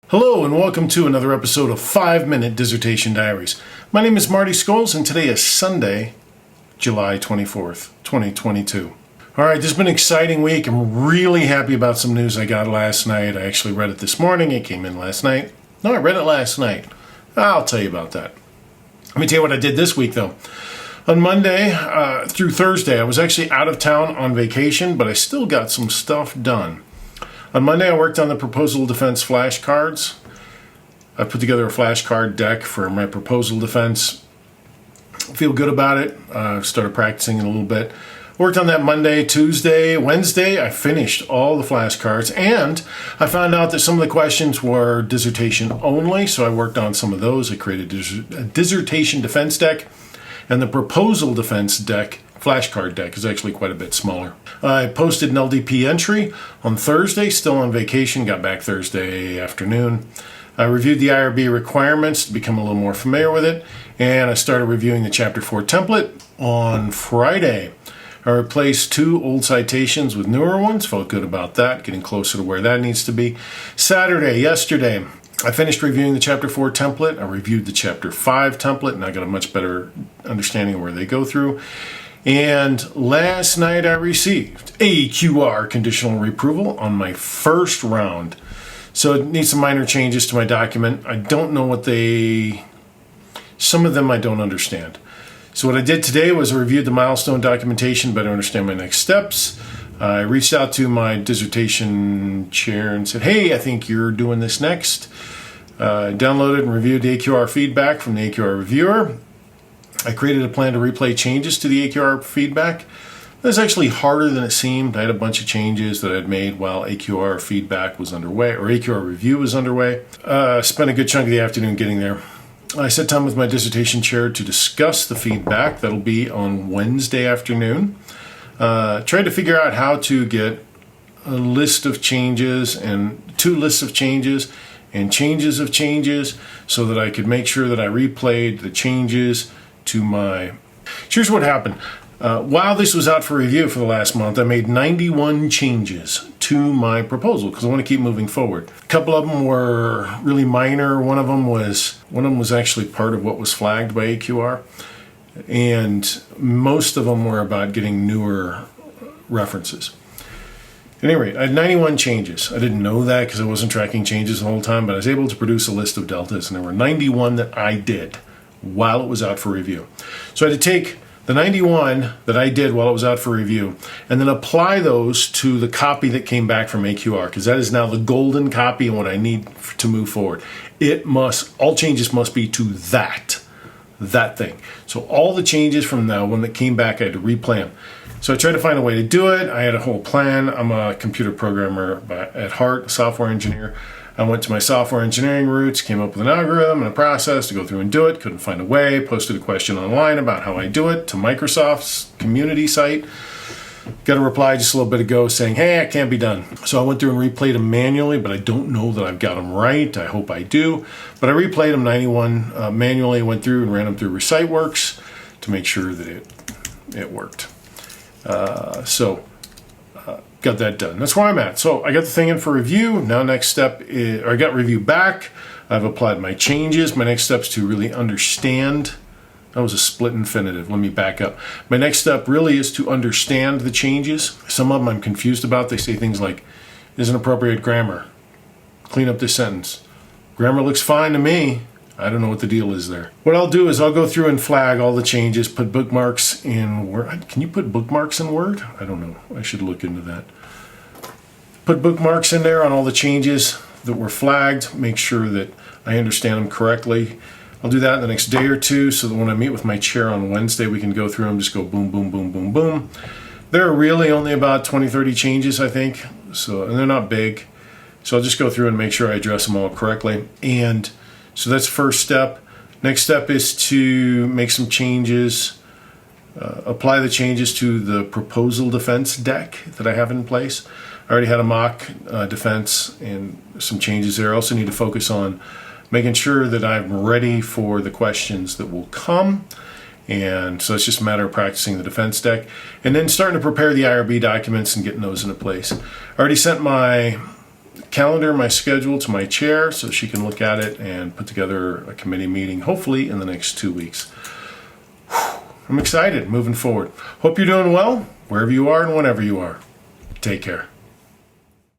Hello and welcome to another episode of 5-Minute Dissertation Diaries. My name is Marty Scholes and today is Sunday, July 24th, 2022. Alright, this has been an exciting week. I'm really happy about some news I got last night. I actually read it this morning. It came in last night. No, I read it last night. I'll tell you about that. Let me tell you what I did this week though. On Monday through Thursday, I was actually out of town on vacation, but I still got some stuff done. On Monday, I worked on the proposal defense flashcards. I put together a flashcard deck for my proposal defense. Feel good about it. Started practicing it a little bit. Worked on that Monday, Tuesday, Wednesday. I finished all the flashcards, and I found out that some of the questions were dissertation only, so I worked on some of those. I created a dissertation defense deck, and the proposal defense deck flashcard deck is actually quite a bit smaller. I posted an LDP entry on Thursday, still on vacation, got back Thursday afternoon. I reviewed the IRB requirements to become a little more familiar with it, and I started reviewing the Chapter 4 template on Friday. I replaced 2 old citations with newer ones, felt good about that, getting closer to where that needs to be. Yesterday, I finished reviewing the Chapter 4 template. I reviewed the Chapter 5 template, and I got a much better understanding of where they go through. And last night I received AQR conditional approval on my first round. So it needs some minor changes to my document. I don't know some of them I don't understand. So what I did today was I reviewed the milestone documentation, better understand my next steps. I reached out to my dissertation chair and said, hey, I think you're doing this next. Downloaded and reviewed the AQR feedback from the AQR reviewer. I created a plan to replay changes to the AQR feedback. It was actually harder than it seemed. I had a bunch of changes that I'd made while AQR feedback was underway, or AQR review was underway. Spent a good chunk of the afternoon getting there. I set time with my dissertation chair to discuss the feedback. That'll be on Wednesday afternoon. Tried to figure out how to get a list of changes and 2 lists of changes and changes of changes so that I could make sure that I replayed the changes to my... Here's what happened. While this was out for review for the last month, I made 91 changes to my proposal because I want to keep moving forward. A couple of them were really minor. One of them was actually part of what was flagged by AQR, and most of them were about getting newer references. At any rate, I had 91 changes. I didn't know that because I wasn't tracking changes the whole time, but I was able to produce a list of deltas, and there were 91 that I did while it was out for review. So I had to take the 91 that I did while it was out for review and then apply those to the copy that came back from AQR, because that is now the golden copy and what I need to move forward. All changes must be to that thing. So all the changes from that one that came back, I had to replay them. So I tried to find a way to do it. I had a whole plan. I'm a computer programmer at heart, a software engineer. I went to my software engineering roots, came up with an algorithm and a process to go through and do it. Couldn't find a way. Posted a question online about how I do it to Microsoft's community site. Got a reply just a little bit ago saying, hey, it can't be done. So I went through and replayed them manually, but I don't know that I've got them right. I hope I do. But I replayed them 91 manually, went through and ran them through ReciteWorks to make sure that it worked. Got that done. That's where I'm at. So I got the thing in for review. Now next step is, I got review back. I've applied my changes. My next step is to really understand. That was a split infinitive. Let me back up. My next step really is to understand the changes. Some of them I'm confused about. They say things like, isn't appropriate grammar. Clean up this sentence. Grammar looks fine to me. I don't know what the deal is there. What I'll do is I'll go through and flag all the changes, put bookmarks in Word. Can you put bookmarks in Word? I don't know. I should look into that. Put bookmarks in there on all the changes that were flagged. Make sure that I understand them correctly. I'll do that in the next day or two so that when I meet with my chair on Wednesday, we can go through them, just go boom, boom, boom, boom, boom. There are really only about 20, 30 changes, I think. And they're not big. So I'll just go through and make sure I address them all correctly. And so that's the first step. Next step is to make some changes, apply the changes to the proposal defense deck that I have in place. I already had a mock defense and some changes there. I also need to focus on making sure that I'm ready for the questions that will come. And so it's just a matter of practicing the defense deck and then starting to prepare the IRB documents and getting those into place. I already sent my calendar my schedule to my chair so she can look at it and put together a committee meeting, hopefully in the next 2 weeks. I'm excited moving forward. Hope you're doing well, wherever you are and whenever you are. Take care.